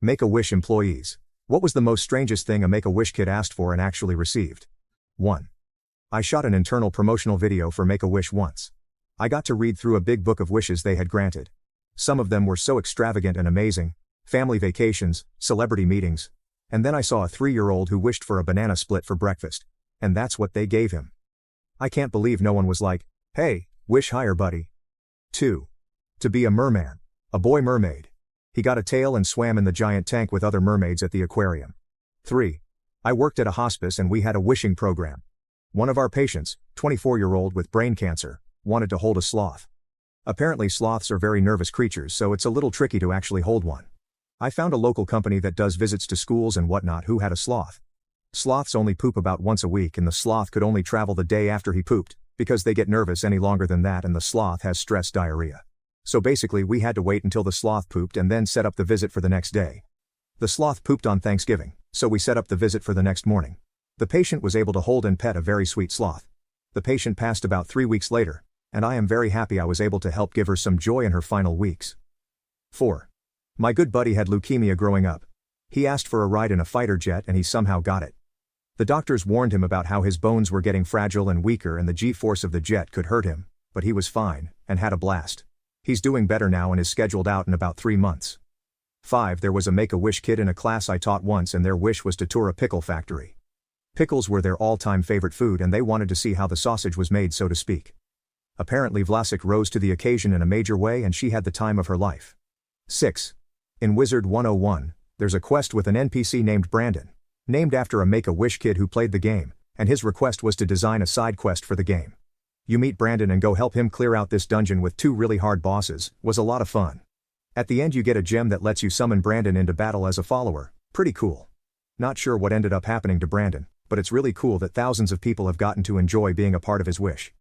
Make-A-Wish employees. What was the most strangest thing a Make-A-Wish kid asked for and actually received? 1. I shot an internal promotional video for Make-A-Wish once. I got to read through a big book of wishes they had granted. Some of them were so extravagant and amazing: family vacations, celebrity meetings. And then I saw a 3-year-old who wished for a banana split for breakfast. And that's what they gave him. I can't believe no one was like, "Hey, wish higher, buddy." 2. To be a merman. A boy mermaid. He got a tail and swam in the giant tank with other mermaids at the aquarium. 3. I worked at a hospice and we had a wishing program. One of our patients, 24-year-old with brain cancer, wanted to hold a sloth. Apparently sloths are very nervous creatures, so it's a little tricky to actually hold one. I found a local company that does visits to schools and whatnot who had a sloth. Sloths only poop about once a week and the sloth could only travel the day after he pooped, because they get nervous any longer than that and the sloth has stress diarrhea. So basically we had to wait until the sloth pooped and then set up the visit for the next day. The sloth pooped on Thanksgiving, so we set up the visit for the next morning. The patient was able to hold and pet a very sweet sloth. The patient passed about 3 weeks later, and I am very happy I was able to help give her some joy in her final weeks. 4. My good buddy had leukemia growing up. He asked for a ride in a fighter jet and he somehow got it. The doctors warned him about how his bones were getting fragile and weaker and the G-force of the jet could hurt him, but he was fine, and had a blast. He's doing better now and is scheduled out in about 3 months. 5. There was a Make-A-Wish kid in a class I taught once and their wish was to tour a pickle factory. Pickles were their all-time favorite food and they wanted to see how the sausage was made, so to speak. Apparently Vlasic rose to the occasion in a major way and she had the time of her life. 6. In Wizard 101, there's a quest with an NPC named Brandon, named after a Make-A-Wish kid who played the game, and his request was to design a side quest for the game. You meet Brandon and go help him clear out this dungeon with 2 really hard bosses. Was a lot of fun. At the end you get a gem that lets you summon Brandon into battle as a follower. Pretty cool. Not sure what ended up happening to Brandon, but it's really cool that thousands of people have gotten to enjoy being a part of his wish.